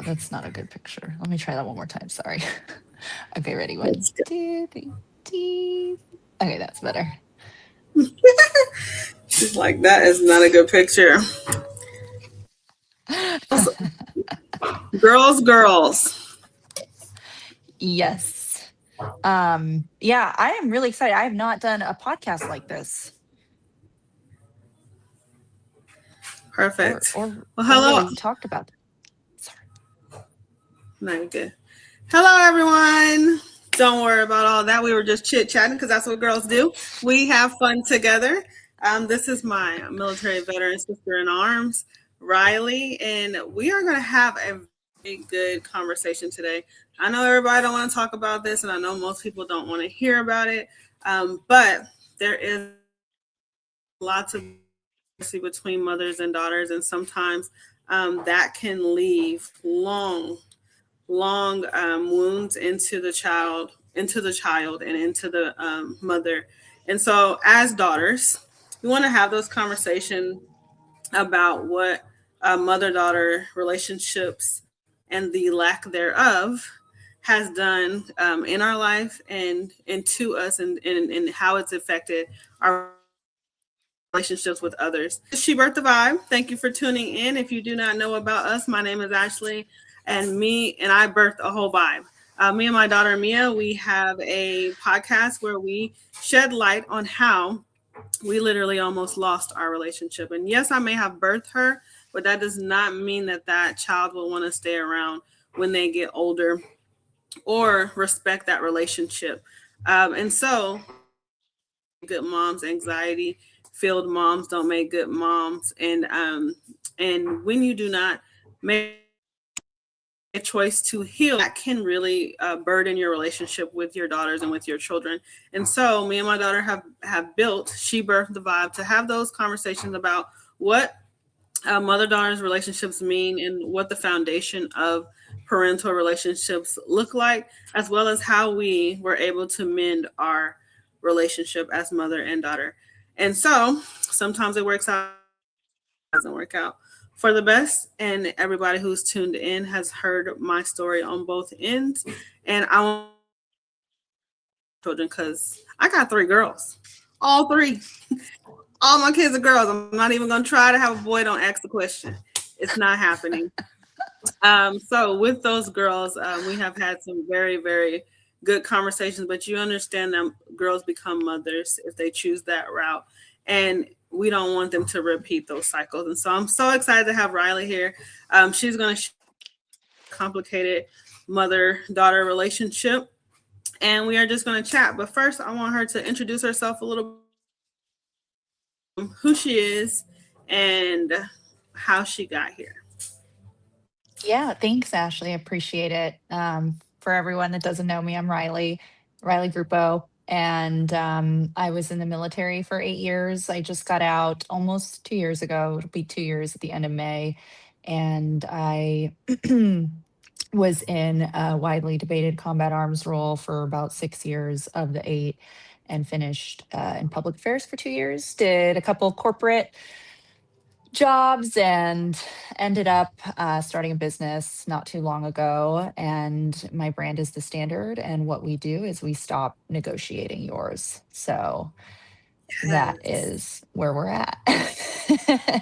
That's not a good picture. Let me try that one more time. Sorry. Okay, ready? One, That's good. two, three, cheese. Okay, that's better. She's like, that is not a good picture. Girls, girls. Yes. Yeah, I am really excited. I have not done a podcast like this Perfect. or Well, or hello. really talked about them. Sorry. No, you're good. Hello, everyone. Don't worry about all that. We were just chit chatting because that's what girls do. We have fun together. This is my military veteran sister in arms, Riley, and we are going to have a very good conversation today. I know everybody don't want to talk about this, and I know most people don't want to hear about it, but there is lots of between mothers and daughters, and sometimes that can leave long wounds into the child, and into the mother. And so, as daughters, we want to have those conversations about what mother-daughter relationships and the lack thereof has done in our life and to us, and how it's affected our relationships with others. She Birthed the Vibe. Thank you for tuning in. If you do not know about us, my name is Ashley, and I birthed a whole vibe. Me and my daughter Mia, we have a podcast where we shed light on how we literally almost lost our relationship. And yes, I may have birthed her, but that does not mean that that child will want to stay around when they get older or respect that relationship. And so good moms, anxiety filled moms don't make good moms. And when you do not make a choice to heal, that can really burden your relationship with your daughters and with your children. And so me and my daughter have built She Birthed the Vibe to have those conversations about what mother daughters relationships mean, and what the foundation of parental relationships look like, as well as how we were able to mend our relationship as mother and daughter. And so sometimes it works out, doesn't work out for the best. And everybody who's tuned in has heard my story on both ends. And I want children because I got three girls, all three. All my kids are girls. I'm not even gonna try to have a boy. Don't ask the question. It's not happening. So with those girls, we have had some very, very good conversations. But you understand that girls become mothers if they choose that route, and we don't want them to repeat those cycles. And so I'm so excited to have Riley here. She's going to complicated mother-daughter relationship, and we are just going to chat. But first, I want her to introduce herself a little, who she is, and how she got here. Yeah, thanks, Ashley. I appreciate it. For everyone that doesn't know me, I'm Riley Groupo, and I was in the military for 8 years. I just got out almost 2 years ago. It'll be 2 years at the end of May, and I was in a widely debated combat arms role for about 6 years of the eight, and finished in public affairs for 2 years. Did a couple of corporate jobs and ended up starting a business not too long ago. And my brand is The Standard. And what we do is we stop negotiating yours. So that Yes. is where we're at.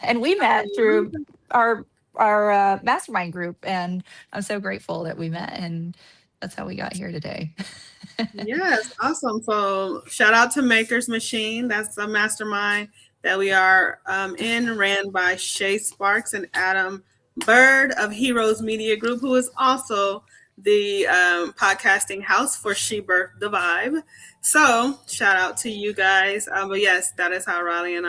And we I met through love our mastermind group. And I'm so grateful that we met. And that's how we got here today. Yes, awesome. So shout out to Maker's Machine. That's a mastermind that we are in, ran by Shay Sparks and Adam Bird of Heroes Media Group, who is also the podcasting house for She Birthed the Vibe. So shout out to you guys. But yes, that is how Riley and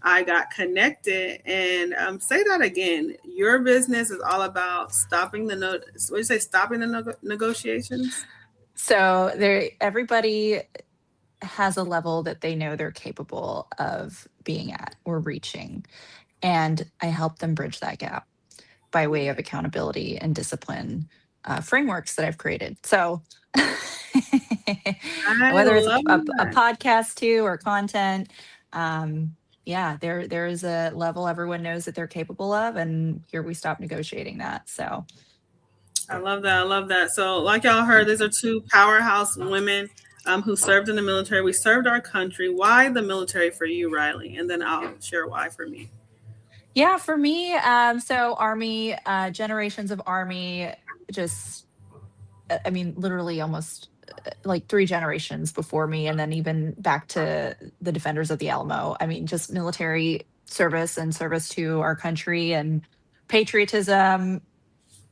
I got connected. And say that again. Your business is all about stopping the what do you say? Stopping the negotiations. So there, everybody has a level that they know they're capable of being at or reaching. And I help them bridge that gap by way of Yeah. accountability and discipline frameworks that I've created. So I whether it's love a that. podcast too or content, yeah, there is a level everyone knows that they're capable of, and here we stop negotiating that. So I love that. I love that. So, like y'all heard, these are two powerhouse women who served in the military. We served our country. Why the military for you, Riley? And then I'll share why for me. Yeah, for me, so Army, generations of Army, just, I mean, literally almost like 3 generations before me, and then even back to the defenders of the Alamo. I mean, just military service and service to our country and patriotism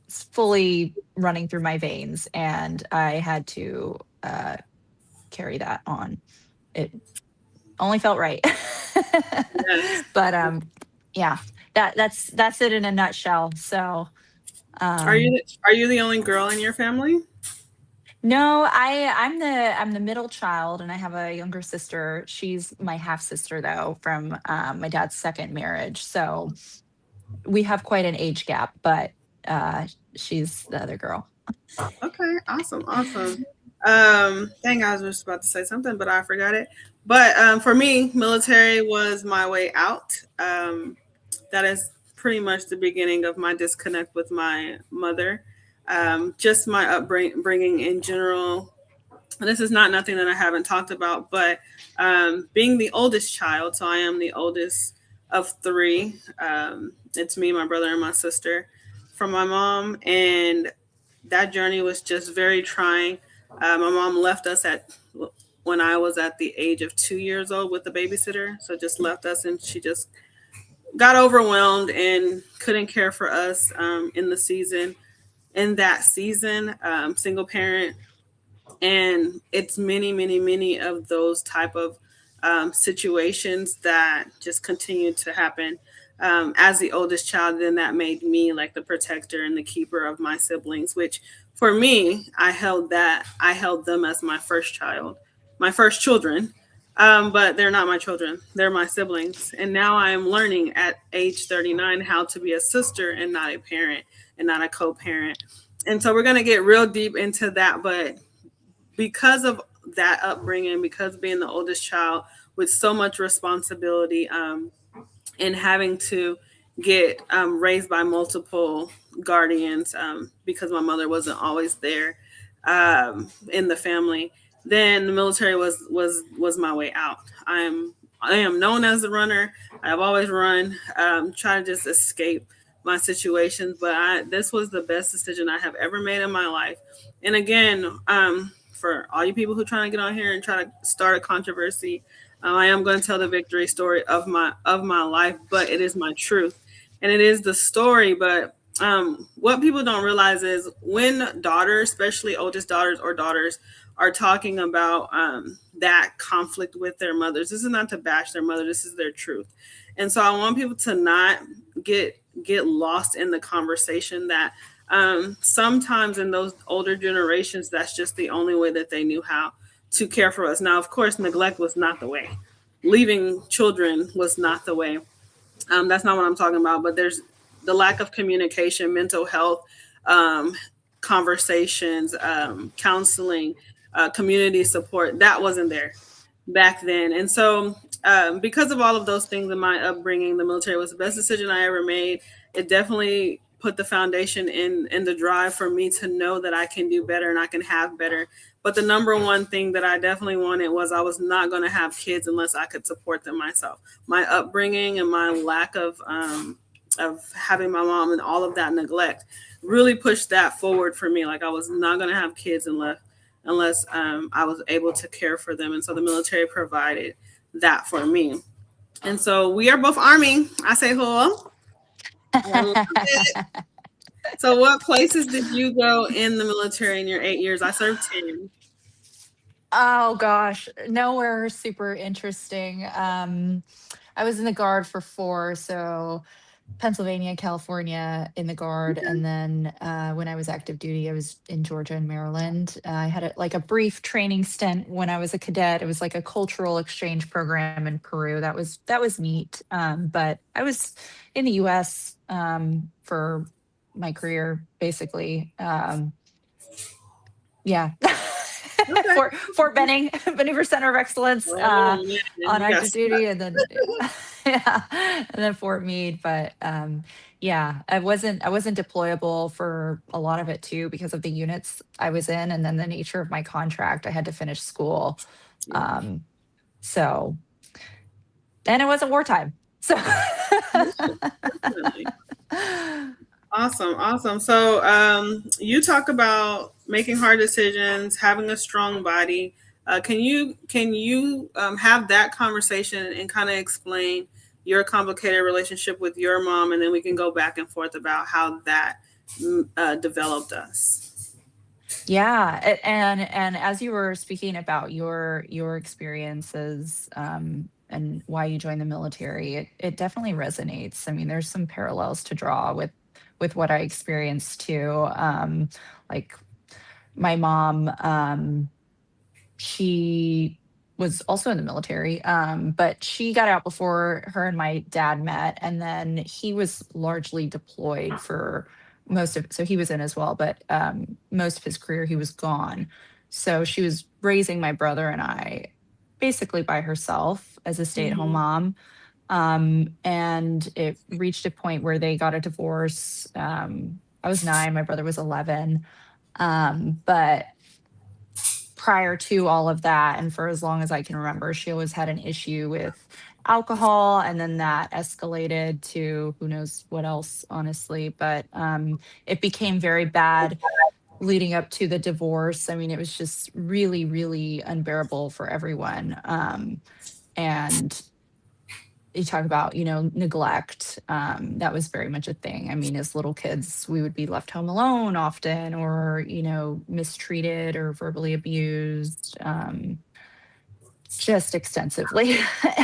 fully running through my veins, and I had to carry that on. It only felt right. Yes. But yeah, that's it in a nutshell. So Are um you the only girl in your family? no, I'm the middle child, and I have a younger sister. She's my half sister though, from my dad's second marriage. So we have quite an age gap, but she's the other girl. Okay, awesome, awesome. Dang, I was just about to say something, but I forgot it. But for me, military was my way out. That is pretty much the beginning of my disconnect with my mother. Just my upbringing in general. This is not nothing that I haven't talked about, but being the oldest child, so I am the oldest of three. It's me, my brother, and my sister from my mom, and that journey was just very trying. My mom left us at when I was at the age of 2 years old with the babysitter, so just left us, and she just got overwhelmed and couldn't care for us in the season. In that season, single parent, and it's many of those type of situations that just continue to happen. As the oldest child, then that made me like the protector and the keeper of my siblings, which for me, I held them as my first child, my first children. But they're not my children, they're my siblings, and now I am learning at age 39 how to be a sister and not a parent and not a co-parent. And so we're going to get real deep into that, but because of that upbringing, because being the oldest child with so much responsibility, and having to get raised by multiple guardians, because my mother wasn't always there in the family, then the military was my way out. I am known as a runner. I've always run, try to just escape my situations, but this was the best decision I have ever made in my life. And again, for all you people who trying to get on here and try to start a controversy, I am going to tell the victory story of my life, but it is my truth, and it is the story. But what people don't realize is when daughters, especially oldest daughters or daughters, are talking about that conflict with their mothers, this is not to bash their mother. This is their truth, and so I want people to not get lost in the conversation that sometimes in those older generations, that's just the only way that they knew how to care for us. Now, of course, neglect was not the way. Leaving children was not the way. That's not what I'm talking about. But there's the lack of communication, mental health, um, conversations, counseling, community support. That wasn't there back then. And so, because of all of those things in my upbringing, the military was the best decision I ever made. It definitely put the foundation in the drive for me to know that I can do better and I can have better. But the number one thing that I definitely wanted was I was not going to have kids unless I could support them myself. My upbringing and my lack of having my mom and all of that neglect really pushed that forward for me. Like I was not going to have kids unless I was able to care for them. And so the military provided that for me. And so we are both Army. I say hello. I love it. So what places did you go in the military in your 8 years? I served 10. Oh gosh, nowhere super interesting. I was in the Guard for 4, so Pennsylvania, California in the Guard, and then when I was active duty, I was in Georgia and Maryland. I had like a brief training stint when I was a cadet. It was like a cultural exchange program in Peru. That was neat. But I was in the U.S. For my career, basically. Yeah. Okay. Fort Benning, Maneuver Center of Excellence, Oh man, on you got active stuck. duty, and then yeah. Yeah, and then Fort Meade, but yeah, I wasn't deployable for a lot of it too because of the units I was in, and then the nature of my contract. I had to finish school, Yeah, um, so and it wasn't wartime. So yeah, definitely. Awesome, awesome. So, you talk about making hard decisions, having a strong body. Can you have that conversation and kind of explain your complicated relationship with your mom, and then we can go back and forth about how that developed us. yeah, and as you were speaking about your experiences, and why you joined the military, it definitely resonates. I mean, there's some parallels to draw with what I experienced too. Like my mom, she was also in the military, but she got out before her and my dad met, and then he was largely deployed for most of. So he was in as well, but most of his career he was gone. So she was raising my brother and I basically by herself as a stay-at-home Hmm. mom. And it reached a point where they got a divorce. I was 9, my brother was 11. But prior to all of that, and for as long as I can remember, she always had an issue with alcohol, and then that escalated to who knows what else, honestly. But it became very bad leading up to the divorce. I mean, it was just really, really unbearable for everyone. And you talk about, neglect. That was very much a thing. I mean, as little kids, we would be left home alone often, or mistreated or verbally abused, just extensively.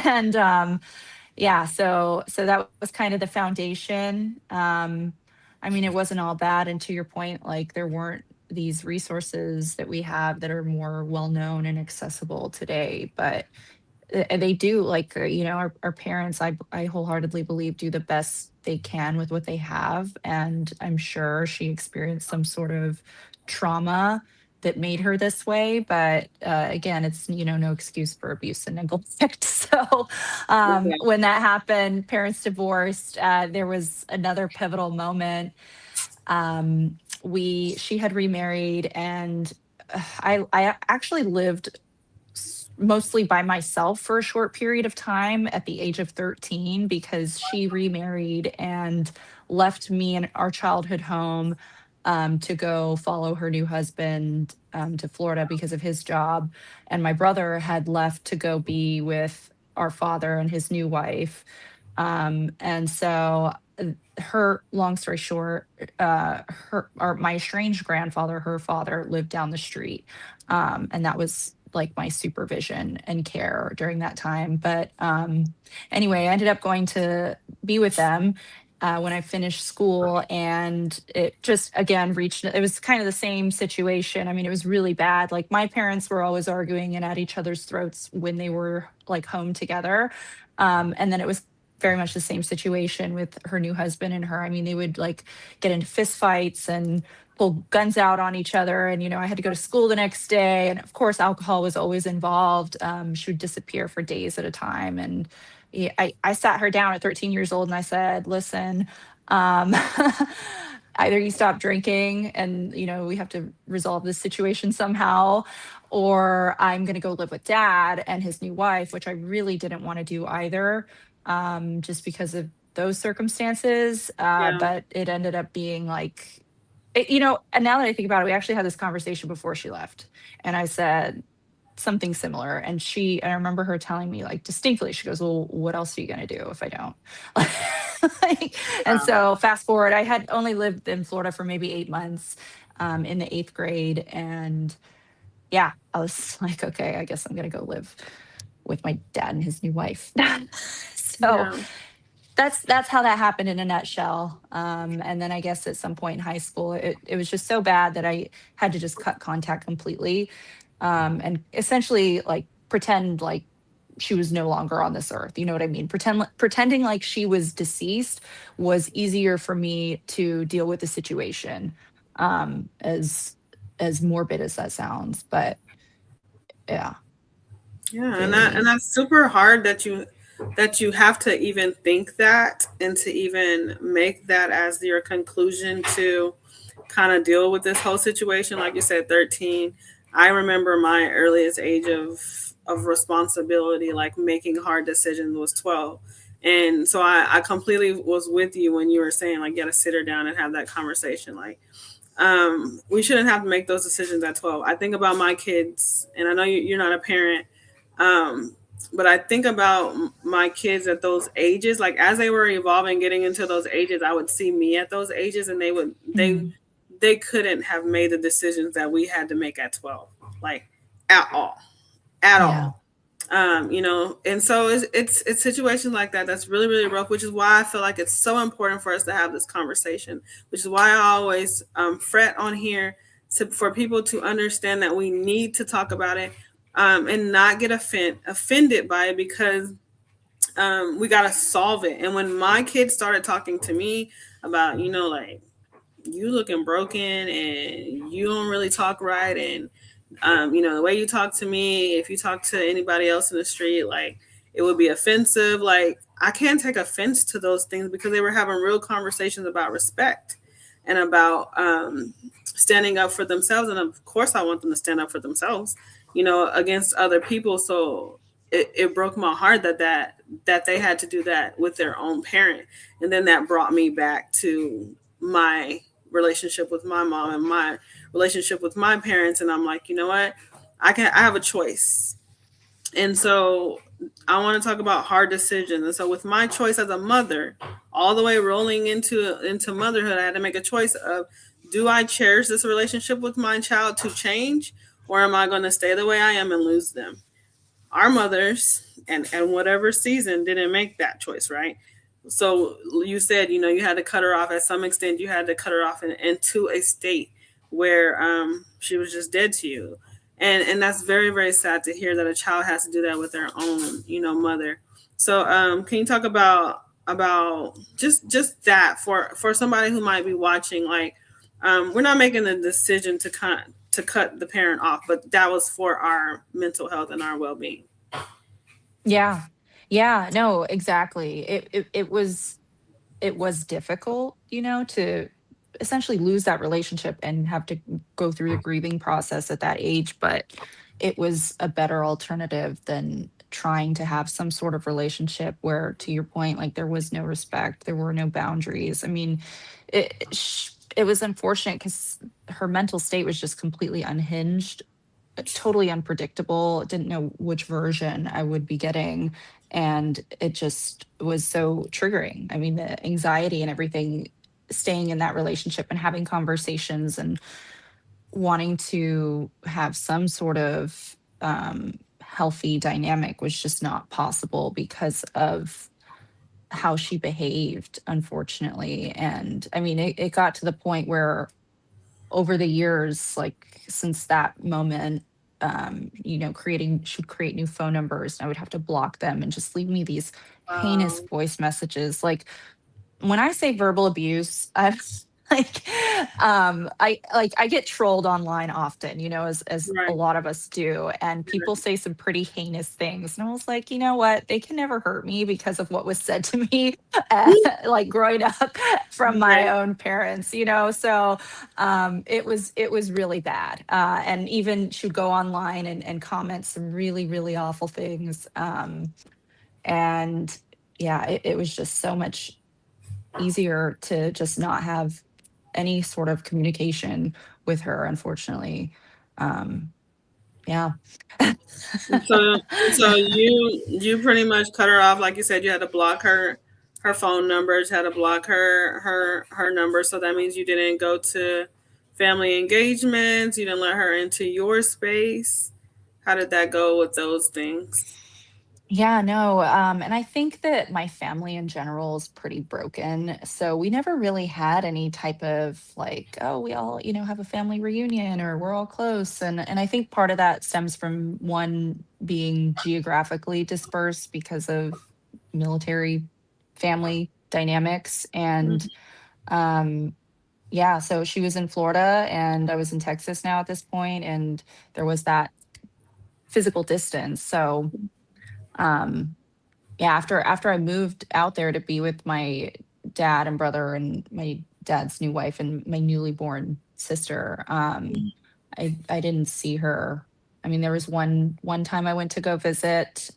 And yeah, so that was kind of the foundation. I mean, it wasn't all bad, and to your point, like, there weren't these resources that we have that are more well known and accessible today, but they do, like, our parents, I wholeheartedly believe, do the best they can with what they have, and I'm sure she experienced some sort of trauma that made her this way. But again, it's, no excuse for abuse and neglect. So when that happened, parents divorced, there was another pivotal moment. We She had remarried, and I actually lived mostly by myself for a short period of time at the age of 13, because she remarried and left me in our childhood home, to go follow her new husband, to Florida because of his job. And my brother had left to go be with our father and his new wife. And so, her long story short, my estranged grandfather, her father, lived down the street. And that was like my supervision and care during that time. But anyway, I ended up going to be with them when I finished school, and it just again reached. It was kind of the same situation. I mean, it was really bad. Like, my parents were always arguing and at each other's throats when they were like home together. And then it was very much the same situation with her new husband and her. I mean, they would like get into fist fights and pull guns out on each other. And, I had to go to school the next day. And of course, alcohol was always involved. She would disappear for days at a time. And yeah, I sat her down at 13 years old and I said, listen, um, either you stop drinking and, we have to resolve this situation somehow, or I'm going to go live with dad and his new wife, which I really didn't want to do either, just because of those circumstances. Yeah, But it ended up being like, and now that I think about it, we actually had this conversation before she left. And I said something similar. And I remember her telling me, like, distinctly, she goes, well, what else are you going to do if I don't? Like, and wow. so fast forward, I had only lived in Florida for maybe 8 months, in the eighth grade. And yeah, I was like, okay, I guess I'm going to go live with my dad and his new wife. So Yeah, that's how that happened in a nutshell. And then I guess at some point in high school, it was just so bad that I had to just cut contact completely, and essentially like pretend like she was no longer on this earth. You know what I mean? Pretending like she was deceased was easier for me to deal with the situation. As morbid as that sounds, but yeah, yeah, and very. that's super hard that that you have to even think that and to even make that as your conclusion to kind of deal with this whole situation. Like you said, 13. I remember my earliest age of responsibility, like making hard decisions, was 12. And so I completely was with you when you were saying like you got to sit her down and have that conversation. Like we shouldn't have to make those decisions at 12. I think about my kids, and I know you're not a parent, um, but I think about my kids at those ages. Like as they were evolving, getting into those ages, I would see me at those ages, and Mm, they couldn't have made the decisions that we had to make at 12, like at all, at yeah. all. And so it's situations like that that's really really rough, which is why I feel like it's so important for us to have this conversation, which is why I always fret on here for people to understand that we need to talk about it, and not get offended by it, because we got to solve it. And when my kids started talking to me about, like, you looking broken and you don't really talk right, and the way you talk to me, if you talk to anybody else in the street, like, it would be offensive. Like, I can't take offense to those things, because they were having real conversations about respect and about standing up for themselves. And of course I want them to stand up for themselves, against other people. So it broke my heart that they had to do that with their own parent. And then that brought me back to my relationship with my mom and my relationship with my parents. And I'm like, you know what, I have a choice. And so I want to talk about hard decisions. And so with my choice as a mother, all the way rolling into motherhood, I had to make a choice of, do I cherish this relationship with my child to change, or am I going to stay the way I am and lose them? Our mothers and whatever season didn't make that choice, right? So you said, you had to cut her off. At some extent, you had to cut her off into a state where she was just dead to you. And that's very very sad to hear that a child has to do that with their own mother. So can you talk about just that for somebody who might be watching, like, we're not making the decision to cut the parent off, but that was for our mental health and our well-being. Yeah. Yeah, no, exactly. It was difficult, to essentially lose that relationship and have to go through the grieving process at that age, but it was a better alternative than trying to have some sort of relationship where, to your point, like there was no respect, there were no boundaries. I mean, it was unfortunate because her mental state was just completely unhinged, totally unpredictable, didn't know which version I would be getting. And it just was so triggering. I mean, the anxiety and everything, staying in that relationship and having conversations and wanting to have some sort of healthy dynamic was just not possible because of how she behaved, unfortunately. And I mean, it got to the point where over the years, like since that moment, creating she'd create new phone numbers and I would have to block them and just leave me these heinous Um, voice messages. Like when I say verbal abuse, I've like I get trolled online often, as a right. lot of us do. And people say some pretty heinous things. And I was like, you know what? They can never hurt me because of what was said to me like growing up from my Right. own parents, So it was really bad. And even she'd go online and comment some really, really awful things. And yeah, it was just so much easier to just not have any sort of communication with her, unfortunately. Um, yeah. So you pretty much cut her off. Like you said, you had to block her phone numbers, had to block her number. So that means you didn't go to family engagements. You didn't let her into your space. How did that go with those things? Yeah, no, and I think that my family in general is pretty broken. So we never really had any type of like, oh, we all, have a family reunion or we're all close. And I think part of that stems from one being geographically dispersed because of military family dynamics. And Mhm. yeah, so she was in Florida and I was in Texas now at this point, and there was that physical distance. So um yeah, after I moved out there to be with my dad and brother and my dad's new wife and my newly born sister, I didn't see her. I mean, there was one time I went to go visit,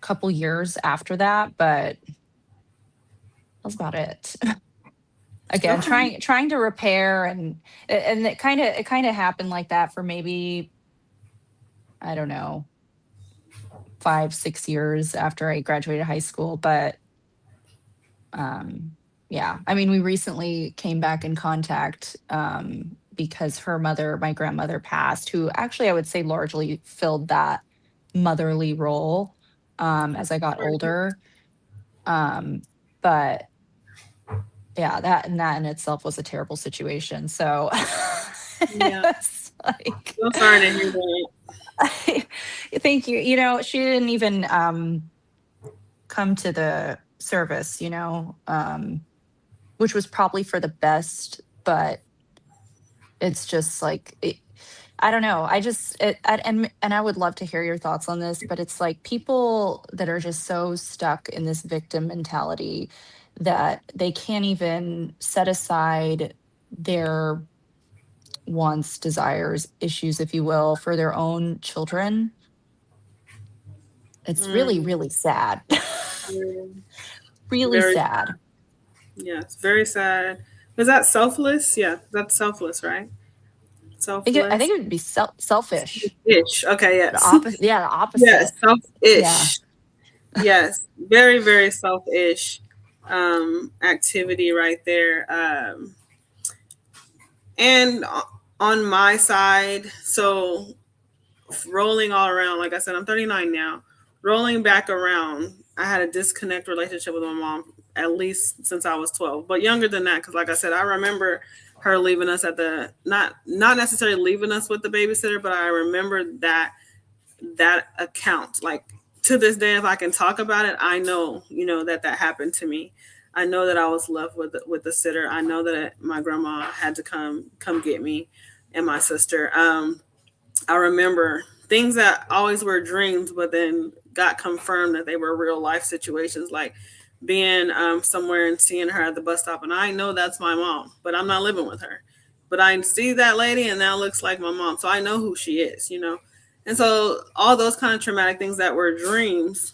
couple years after that, but that's about it. Again, Okay. trying to repair, and it kind of happened like that for maybe, I don't know, 5 6 years after I graduated high school. But yeah, I mean, we recently came back in contact, because her mother, my grandmother, passed, who actually I would say largely filled that motherly role, as I got older. um but yeah, that in itself was a terrible situation. So Yeah. it's like, So sorry to hear that. thank you. She didn't even come to the service, which was probably for the best. But it's just like, I don't know. And I would love to hear your thoughts on this, but it's like people that are just so stuck in this victim mentality that they can't even set aside their wants, desires, issues, if you will, for their own children. It's really, Mm, really sad. yeah. Really Very, sad. yeah, it's very sad. Was that selfless? Yeah, that's selfless, right? I Selfless. think it would be selfish. Ish. Okay, The yes. opposite. Yeah, the Yes, opposite. Yeah. self-ish. Yes, very, very selfish activity right there. And on my side, so rolling all around, like I said, I'm 39 now. Rolling back around, I had a disconnect relationship with my mom at least since I was 12, but younger than that, because like I said, I remember her leaving us at the not necessarily leaving us with the babysitter, but I remember that account. Like to this day, if I can talk about it, I know, that happened to me. I know that I was left with the sitter. I know that my grandma had to come get me and my sister. I remember things that always were dreams, but then got confirmed that they were real life situations, like being somewhere and seeing her at the bus stop. And I know that's my mom, but I'm not living with her. But I see that lady and that looks like my mom. So I know who she is. And so all those kind of traumatic things that were dreams.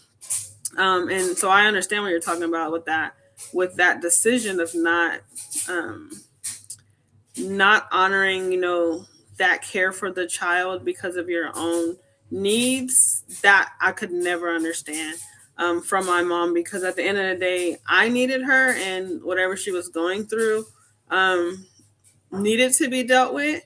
And so I understand what you're talking about with that decision of um, not honoring, that care for the child because of your own needs, that I could never understand from my mom, because at the end of the day, I needed her, and whatever she was going through um, needed to be dealt with,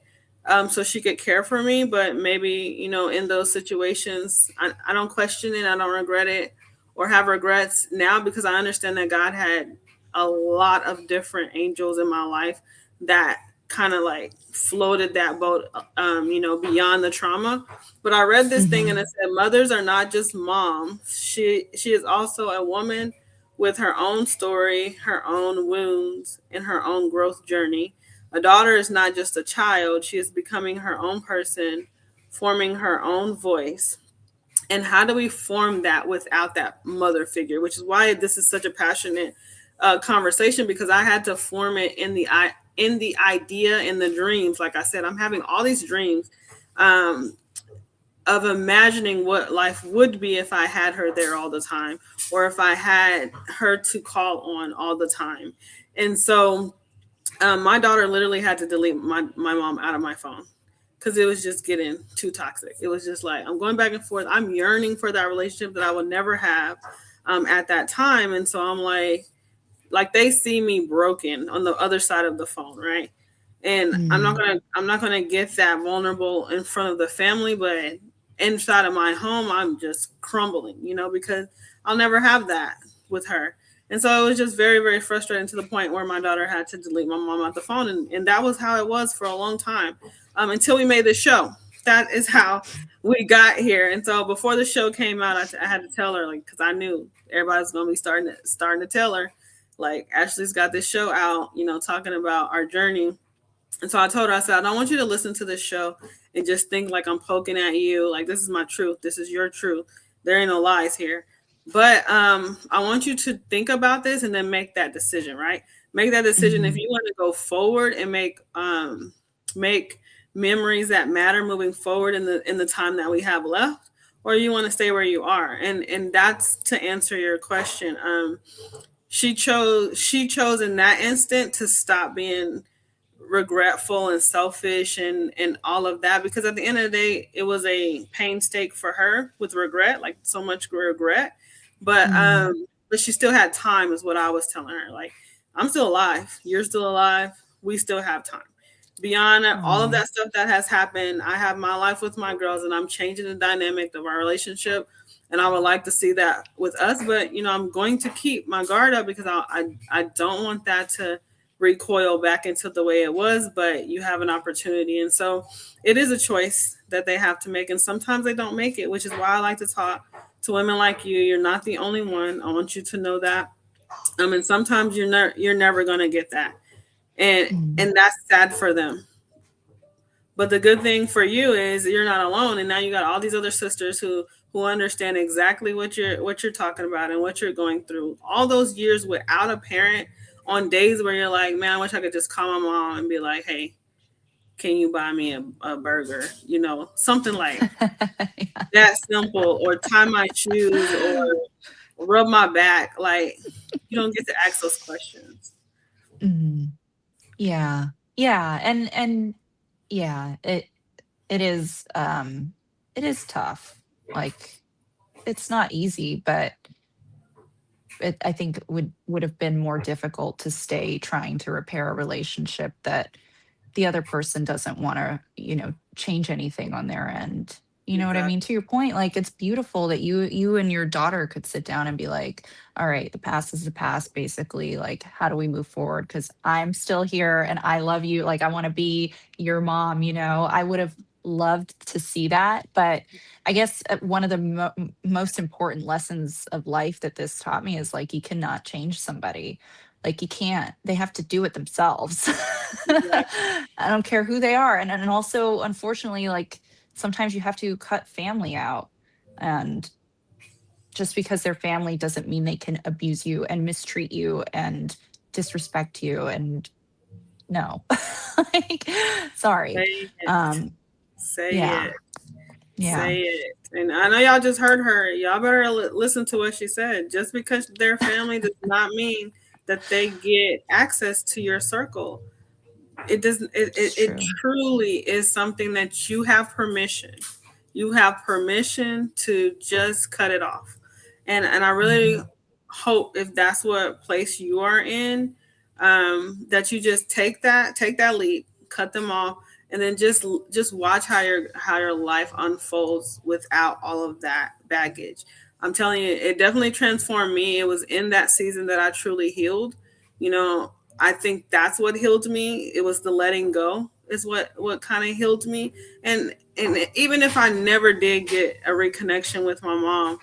so she could care for me. But maybe, in those situations, I don't question it, I don't regret it or have regrets now, because I understand that God had a lot of different angels in my life that kind of like floated that boat, beyond the trauma. But I read this thing and Hmm. it said mothers are not just moms. She is also a woman with her own story, her own wounds, and her own growth journey. A daughter is not just a child, she is becoming her own person, forming her own voice. And how do we form that without that mother figure? Which is why this is such a passionate conversation, because I had to form it in the idea, in the dreams. Like I said, I'm having all these dreams um, of imagining what life would be if I had her there all the time, or if I had her to call on all the time. And so my daughter literally had to delete my mom out of my phone because it was just getting too toxic. It was just like, I'm going back and forth. I'm yearning for that relationship that I would never have at that time. And so I'm like they see me broken on the other side of the phone, right? And Mm. I'm not gonna get that vulnerable in front of the family, but inside of my home, I'm just crumbling, because I'll never have that with her. And so it was just very, very frustrating, to the point where my daughter had to delete my mom off the phone. And that was how it was for a long time, until we made the show. That is how we got here. And so before the show came out, I had to tell her, like, because I knew everybody was going to be starting to tell her, like, Ashley's got this show out, talking about our journey. And so I told her, I said, I don't want you to listen to this show and just think like I'm poking at you. Like, this is my truth. This is your truth. There ain't no lies here. But I want you to think about this and then make that decision, right? Make that decision if Mhm. you want to go forward and make memories that matter moving forward in the time that we have left, or you want to stay where you are. And that's to answer your question. She chose in that instant to stop being regretful and selfish and all of that, because at the end of the day it was a pain stake for her with regret, like so much regret. but Mhm. um but she still had time, is what I was telling her. Like, I'm still alive, you're still alive, we still have time. Beyond all of Aw. that stuff that has happened, I have my life with my girls, and I'm changing the dynamic of our relationship, and I would like to see that with us. But I'm going to keep my guard up, because I don't want that to recoil back into the way it was. But you have an opportunity, and so it is a choice that they have to make, and sometimes they don't make it, which is why I like to talk to women like you. You're not the only one, I want you to know that. And sometimes you're never going to get that, and Mhm. and that's sad for them. But the good thing for you is you're not alone, and now you got all these other sisters who understand exactly what you're talking about and what you're going through. All those years without a parent, on days where you're like, man, I wish I could just call my mom and be like, hey, can you buy me a burger? Something like that simple, or tie my shoes, or rub my back. Like, you don't get to ask those questions. Mhm. Yeah. Yeah, and yeah, it is tough. Like, it's not easy, but I think would have been more difficult to stay trying to repair a relationship that the other person doesn't want to, change anything on their end. You know what I mean? Exactly. To your point, like, it's beautiful that you and your daughter could sit down and be like, all right, the past is the past, basically. Like, how do we move forward? Because I'm still here and I love you. Like, I want to be your mom. I would have loved to see that. But I guess one of the most important lessons of life that this taught me is like, you cannot change somebody. Like, you can't. They have to do it themselves. Exactly. I don't care who they are. And also, unfortunately, like, sometimes you have to cut family out. And just because they're family doesn't mean they can abuse you and mistreat you and disrespect you. And no. Like, sorry. Say it. Um, Say yeah. it. Yeah. Say it. And I know y'all just heard her. Y'all better listen to what she said. Just because they're family does not mean that they get access to your circle. It doesn't. It, It's it, it true. truly is something that you have permission. You have permission to just cut it off. And I really Mhm. hope, if that's what place you are in, that you just take that leap, cut them off, and then just watch how your life unfolds without all of that baggage. I'm telling you, it definitely transformed me. It was in that season that I truly healed. You know, I think that's what healed me. It was the letting go is what kind of healed me. And even if I never did get a reconnection with my mom,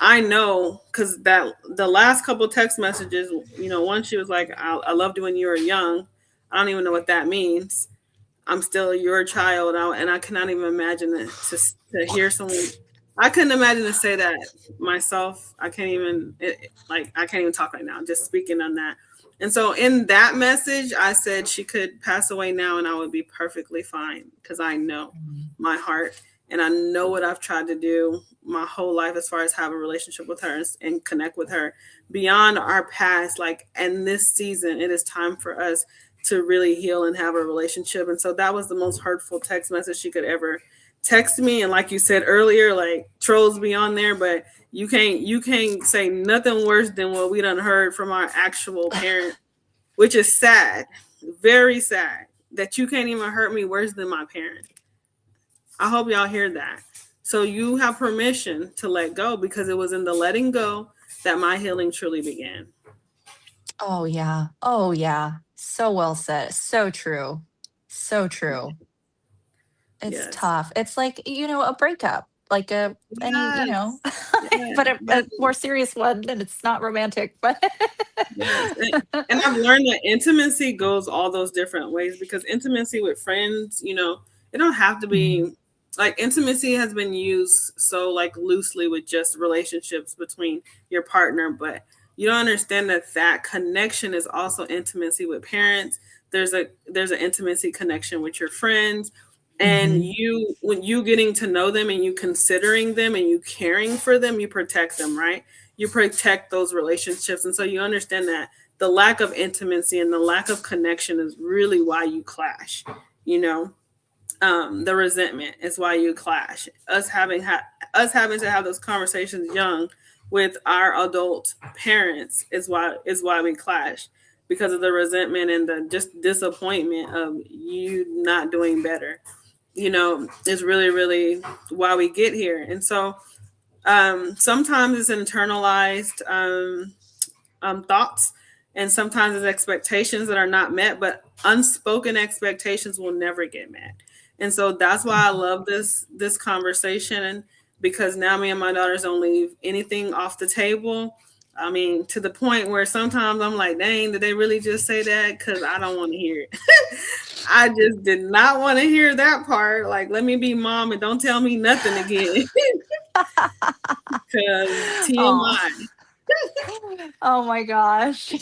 I know, because that the last couple text messages, one, she was like, I loved you when you were young. I don't even know what that means. I'm still your child, and I cannot even imagine to hear someone. I couldn't imagine to say that myself. I can't even like I can't even talk right now. Just speaking on that. And so in that message, I said she could pass away now, and I would be perfectly fine, because I know Mhm. my heart, and I know what I've tried to do my whole life as far as have a relationship with her and connect with her beyond our past. Like, in this season, it is time for us to really heal and have a relationship. And so that was the most hurtful text message she could ever text me. And like you said earlier, like, trolls be on there, but you can't say nothing worse than what we done heard from our actual parent, which is sad, very sad, that you can't even hurt me worse than my parent. I hope y'all hear that. So you have permission to let go, because it was in the letting go that my healing truly began. Oh, yeah. Oh, yeah. So well said. So true. So true. It's Yes. tough. It's like, a breakup, like Yes. Yes. but a Yes. more serious one, and it's not romantic, but Yes. And I've learned that intimacy goes all those different ways, because intimacy with friends, it don't have to Mhm. be. like intimacy has been used so like loosely with just relationships between your partner, but you don't understand that that connection is also intimacy with parents. There's an intimacy connection with your friends, and Mhm. you, when you getting to know them and you considering them and you caring for them, you protect them, right? You protect those relationships, and so you understand that the lack of intimacy and the lack of connection is really why you clash, you know. The resentment is why you clash. Us having to have those conversations young with our adult parents is why we clash, because of the resentment and the just disappointment of you not doing better. You know, is really really why we get here. And so sometimes it's internalized thoughts, and sometimes it's expectations that are not met, but unspoken expectations will never get met. And so that's why I Mhm. love this conversation, because now me and my daughters don't leave anything off the table. I mean, to the point where sometimes I'm like, dang, did they really just say that? Because I don't want to hear it. I just did not want to hear that part. Like, let me be mom and don't tell me nothing again. Because Oh. TMI. Oh my gosh.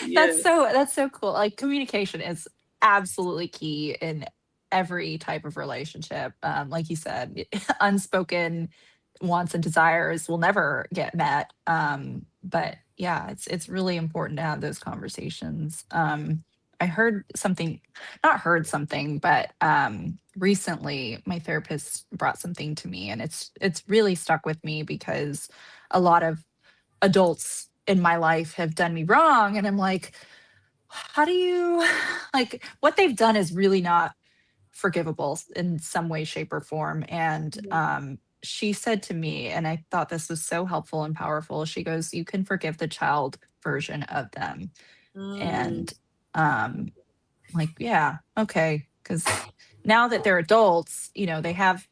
Yes. That's so cool. Like communication is absolutely key in every type of relationship. Like you said, unspoken wants and desires will never get met. But yeah, it's really important to have those conversations. I heard something, not heard something, but recently my therapist brought something to me, and it's really stuck with me because a lot of adults in my life have done me wrong, and I'm like, how do you like what they've done is really not forgivable in some way, shape, or form. And she said to me, and I thought this was so helpful and powerful, she goes, you can forgive the child version of them. Mm, And um like, yeah, okay, because now that they're adults, they have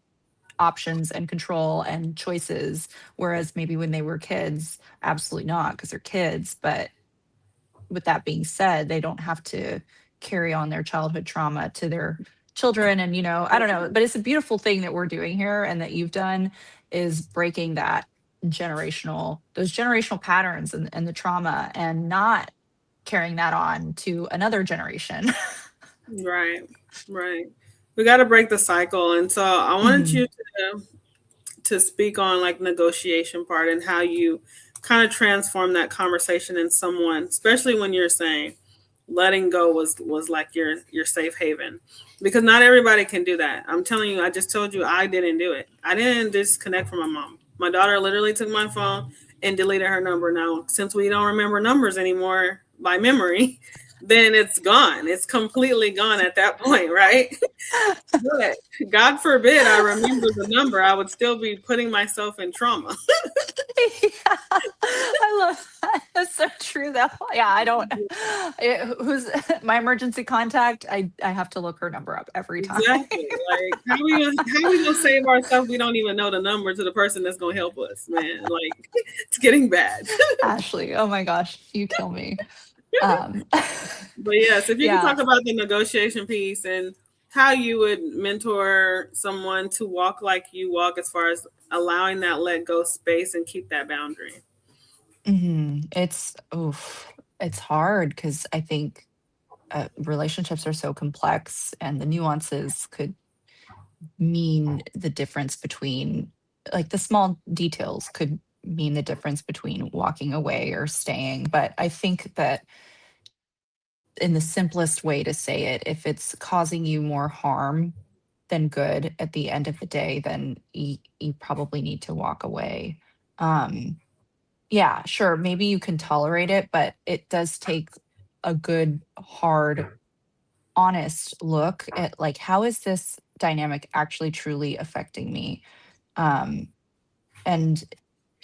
options and control and choices, whereas maybe when they were kids, absolutely not, because they're kids. But with that being said, they don't have to carry on their childhood trauma to their children. And I don't know, but it's a beautiful thing that we're doing here and that you've done, is breaking those generational patterns and the trauma, and not carrying that on to another generation. right, right. We got to break the cycle, and so I wanted Mhm. you to speak on like negotiation part and how you kind of transform that conversation in someone, especially when you're saying letting go was like your safe haven, because not everybody can do that. I'm telling you, I just told you I didn't do it. I didn't disconnect from my mom. My daughter literally took my phone and deleted her number. Now, since we don't remember numbers anymore by memory, then it's gone. It's completely gone at that point, right? But God forbid I remember the number, I would still be putting myself in trauma. Yeah, I love that. That's so true though. Yeah, I don't who's my emergency contact, I have to look her number up every time. Exactly. Like how we gonna save ourselves? We don't even know the number to the person that's gonna help us, man. Like it's getting bad. Ashley, oh my gosh, you kill me. Um But yes, if you could yeah. talk about the negotiation piece and how you would mentor someone to walk like you walk, as far as allowing that let go space and keep that boundary. It's oof, it's hard because I think relationships are so complex, and the nuances could mean the difference between, like, the small details could mean the difference between walking away or staying. But I think that in the simplest way to say it, if it's causing you more harm than good at the end of the day, then you probably need to walk away. Um, yeah, sure, maybe you can tolerate it, but it does take a good, hard, honest look at, like, how is this dynamic actually truly affecting me? Um, and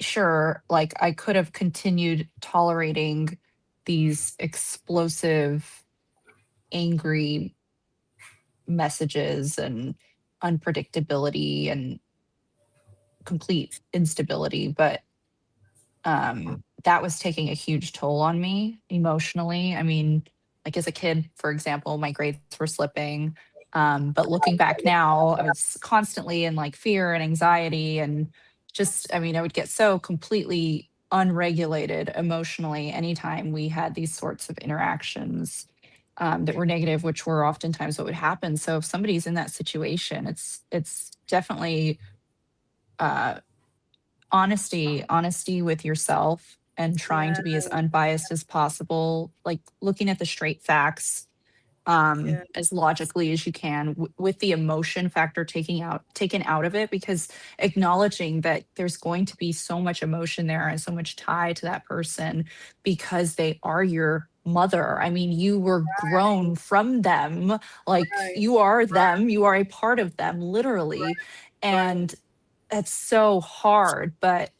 sure, like, I could have continued tolerating these explosive, angry messages and unpredictability and complete instability, but that was taking a huge toll on me emotionally. I mean, like, as a kid, for example, my grades were slipping. But looking back now, I was constantly in like fear and anxiety and just, I mean, I would get so completely unregulated emotionally anytime we had these sorts of interactions that were negative, which were oftentimes what would happen. So if somebody's in that situation, it's definitely uh, honesty with yourself and trying Yeah, to be as unbiased as possible, like looking at the straight facts yeah, as logically as you can with the emotion factor taken out of it, because acknowledging that there's going to be so much emotion there and so much tie to that person because they are your mother. I mean, you were grown from them, like right, you are right, them, you are a part of them literally. right. And it's so hard, but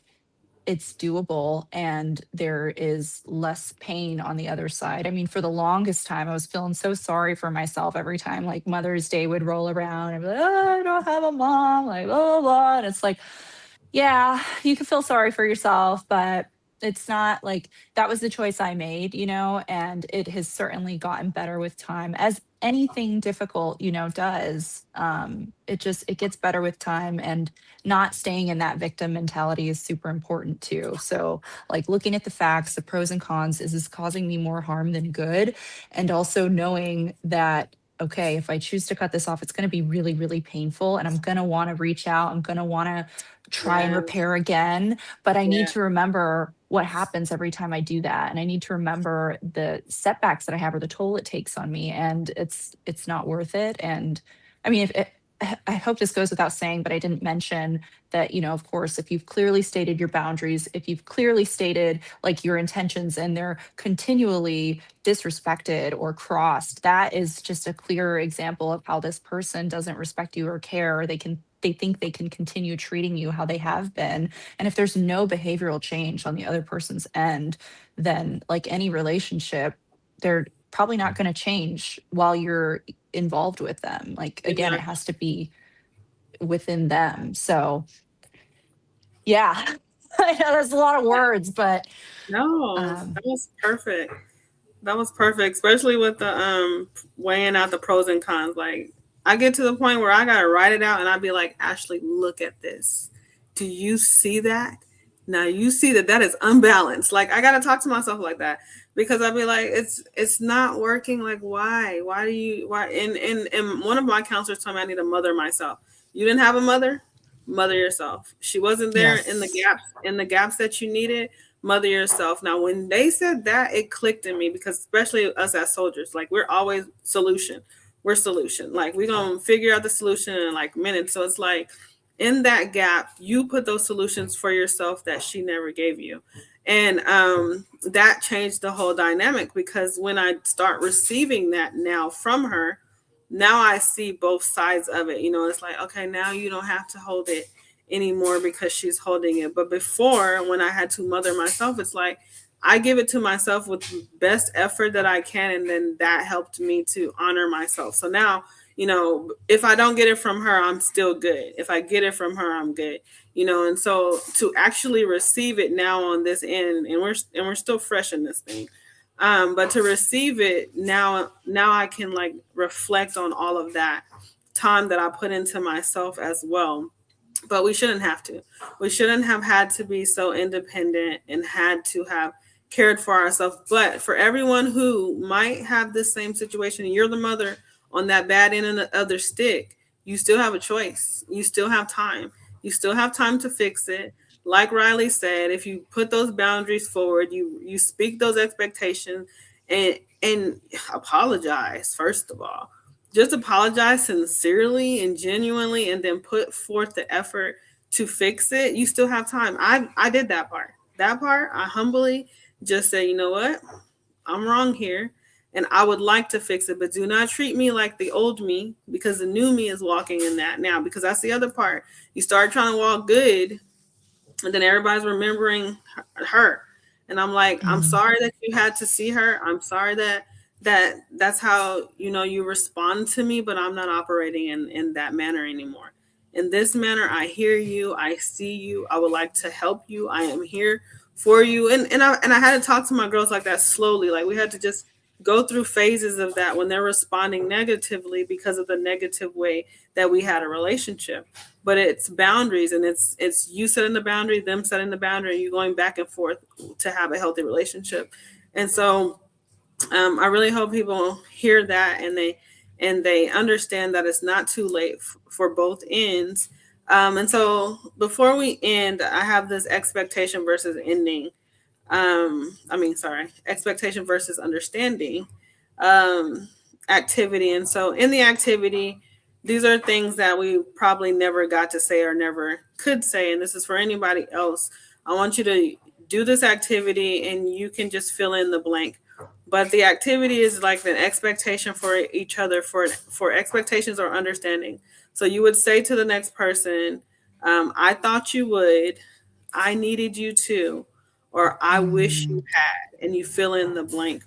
it's doable and there is less pain on the other side. I mean, for the longest time, I was feeling so sorry for myself every time like Mother's Day would roll around and be like, oh, I don't have a mom, like, blah, blah, blah. And it's like, yeah, you can feel sorry for yourself, but it's not like that was the choice I made, and it has certainly gotten better with time, as anything difficult, does. It gets better with time, and not staying in that victim mentality is super important too. So, like looking at the facts, the pros and cons, is this causing me more harm than good? And also knowing that okay, if I choose to cut this off, it's going to be really, really painful. And I'm going to want to reach out. I'm going to want to try and Yeah, repair again. But I need yeah, to remember what happens every time I do that. And I need to remember the setbacks that I have or the toll it takes on me. And it's not worth it. And I mean, if it, I hope this goes without saying, but I didn't mention that, of course, if you've clearly stated your boundaries, if you've clearly stated like your intentions and they're continually disrespected or crossed, that is just a clear example of how this person doesn't respect you or care. They think they can continue treating you how they have been. And if there's no behavioral change on the other person's end, then like any relationship, they're probably not going to change while you're involved with them. Like again, it exactly. has to be within them. So yeah. I know there's a lot of words, but No, um that was perfect. That was perfect, especially with the weighing out the pros and cons. Like I get to the point where I gotta write it out and I'd be like, Ashley, look at this. Do you see that? Now you see that that is unbalanced. Like I gotta talk to myself like that because I'd be like, it's not working. Like why? Why do you why and one of my counselors told me I need a mother myself. You didn't have a mother? Mother yourself. She wasn't there yes. in the gaps that you needed, mother yourself. Now, when they said that, it clicked in me because especially us as soldiers, like we're always solution. We're solution. Like we're gonna figure out the solution in like minutes. So it's like in that gap, you put those solutions for yourself that she never gave you. And that changed the whole dynamic because when I start receiving that now from her, now I see both sides of it. You know, it's like, okay, now you don't have to hold it anymore because she's holding it. But before, when I had to mother myself, it's like I give it to myself with best effort that I can, and then that helped me to honor myself. So now, you know, if I don't get it from her, I'm still good. If I get it from her, I'm good. You know, and so to actually receive it now on this end, and we're still fresh in this thing. But to receive it now I can like reflect on all of that time that I put into myself as well, but we shouldn't have to. We shouldn't have had to be so independent and had to have cared for ourselves. But for everyone who might have this same situation, and you're the mother on that bad end of the other stick, you still have a choice. You still have time. You still have time to fix it. Like Riley said, if you put those boundaries forward, you speak those expectations and apologize first of all, just apologize sincerely and genuinely and then put forth the effort to fix it. You still have time. I did that part. That part I humbly just say, you know what, I'm wrong here and I would like to fix it, but do not treat me like the old me because the new me is walking in that now, because that's the other part. You start trying to walk good and then everybody's remembering her, and I'm like, I'm Mhm. sorry that you had to see her. I'm sorry that that's how, you know, you respond to me, but I'm not operating in that manner anymore. In this manner, I hear you, I see you, I would like to help you, I am here for you. And I had to talk to my girls like that slowly. Like we had to just go through phases of that when they're responding negatively because of the negative way that we had a relationship. But it's boundaries, and it's you setting the boundary, them setting the boundary, and you going back and forth to have a healthy relationship. And so I really hope people hear that, and they understand that it's not too late for both ends. And so before we end, I have this expectation versus ending. Sorry, expectation versus understanding um, activity. And so in the activity, these are things that we probably never got to say or never could say. And this is for anybody else. I want you to do this activity and you can just fill in the blank. But the activity is like an expectation for each other, for expectations or understanding. So you would say to the next person, I thought you would, I needed you to, or I wish you Mm, had, and you fill in the blank.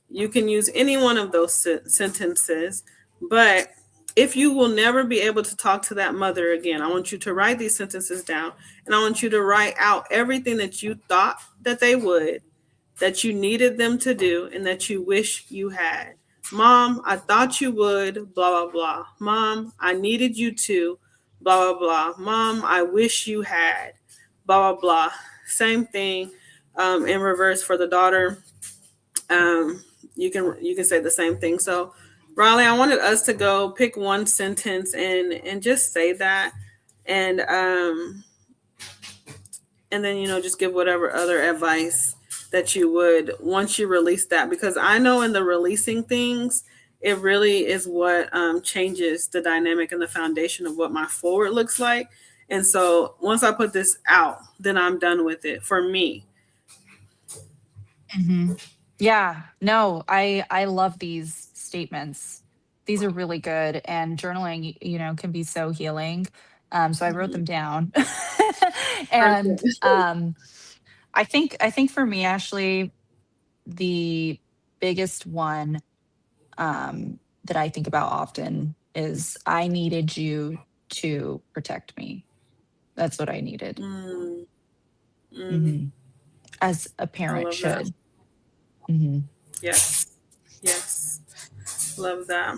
You can use any one of those sentences, but if you will never be able to talk to that mother again, I want you to write these sentences down, and I want you to write out everything that you thought that they would, that you needed them to do, and that you wish you had. Mom, I thought you would, blah, blah, blah. Mom, I needed you to, blah, blah, blah. Mom, I wish you had, blah, blah, blah. Same thing in reverse for the daughter. Um, you can say the same thing. So, Riley, I wanted us to go pick one sentence and just say that, and and then just give whatever other advice that you would once you release that, because I know in the releasing things, it really is what changes the dynamic and the foundation of what my forward looks like. And so once I put this out, then I'm done with it for me. mhm. Yeah, no, I love these statements. These are really good, and journaling, can be so healing. So I wrote Mhm. them down. And Perfect. I think for me, Ashley, the biggest one that I think about often is I needed you to protect me. That's what I needed. Mm, mm, Mhm. As a I parent love that. should. Mhm. Yes. Yes. Love that.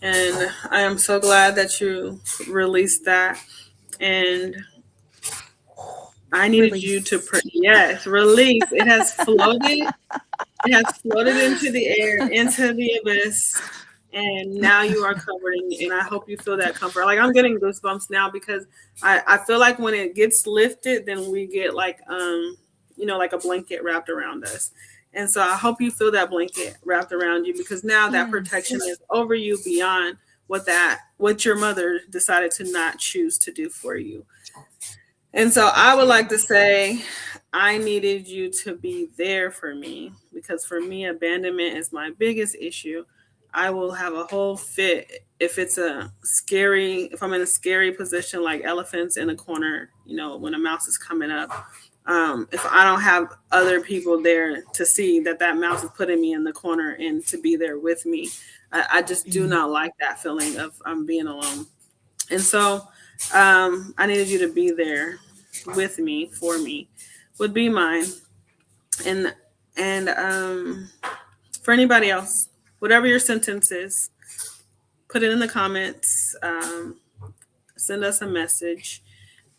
And I am so glad that you released that. And I needed you to, Release. yes, release. It has floated. It has floated into the air, into the abyss, and now you are covered. And I hope you feel that comfort. Like I'm getting goosebumps now because I feel like when it gets lifted, then we get like like a blanket wrapped around us. And so I hope you feel that blanket wrapped around you, because now that Yes. protection is over you beyond what your mother decided to not choose to do for you. And so I would like to say, I needed you to be there for me, because for me, abandonment is my biggest issue. I will have a whole fit if I'm in a scary position like elephants in a corner, when a mouse is coming up. If I don't have other people there to see that that mouse is putting me in the corner and to be there with me, I just do Mhm. not like that feeling of being alone. And so I needed you to be there with me, for me, would be mine. And for anybody else, whatever your sentence is, put it in the comments. Send us a message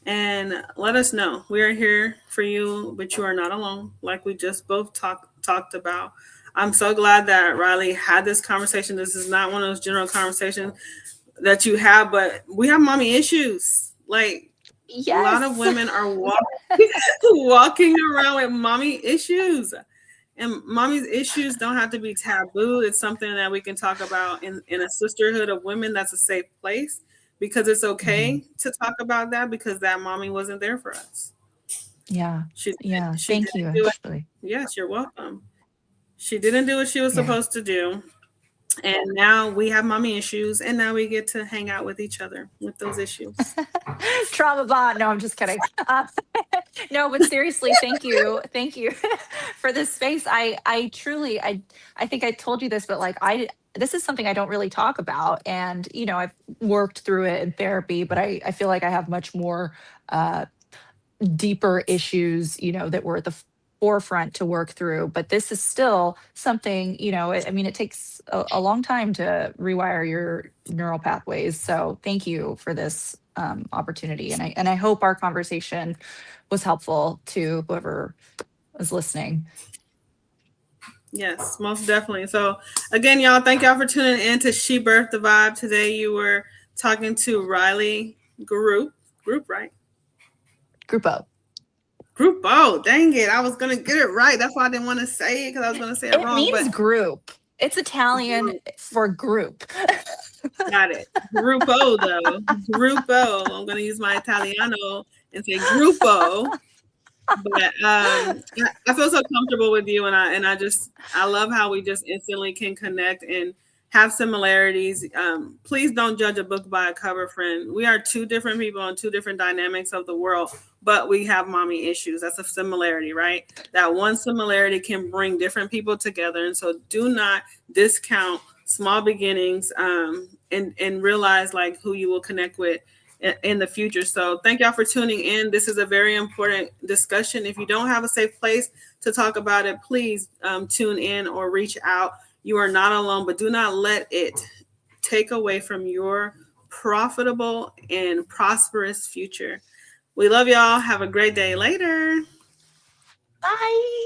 and let us know. We are here for you, but you are not alone, like we just both talked about. I'm so glad that Riley had this conversation. This is not one of those general conversations that you have, but we have mommy issues. Like a lot of Yes. women are walking around with mommy issues. And mommy's issues don't have to be taboo. It's something that we can talk about in a sisterhood of women. That's a safe place, because it's Mhm. okay to talk about that, because that mommy wasn't there for us. Yeah. Yeah. She Thank didn't you, do it. Ashley. Yes, you're welcome. She didn't do what she was Yeah. supposed to do. And now we have mommy issues, and now we get to hang out with each other with those issues. Trauma bond. No, I'm just kidding. No, but seriously, thank you. Thank you for this space. I truly, I think I told you this, but like, this is something I don't really talk about. And, I've worked through it in therapy, but I feel like I have much more, deeper issues, that were at the forefront to work through, but this is still something, I mean, it takes a long time to rewire your neural pathways. So thank you for this opportunity. And I hope our conversation was helpful to whoever is listening. Yes, most definitely. So again, y'all, thank y'all for tuning in to She Birthed the Vibe. Today you were talking to Riley Group, right? Grupo. Groupo. Dang it. I was gonna get it right. That's why I didn't want to say it because I was gonna say it It wrong. means But group. It's Italian group, for group. got it. Gruppo though. Gruppo. I'm gonna use my Italiano and say gruppo. But I feel so comfortable with you, and I love how we just instantly can connect and have similarities. Please don't judge a book by a cover, friend. We are two different people on two different dynamics of the world, but we have mommy issues. That's a similarity, right? That one similarity can bring different people together, and so do not discount small beginnings, and realize like who you will connect with in the future. So thank y'all for tuning in. This is a very important discussion. If you don't have a safe place to talk about it, please tune in or reach out. You are not alone, but do not let it take away from your profitable and prosperous future. We love y'all. Have a great day. Later. Bye.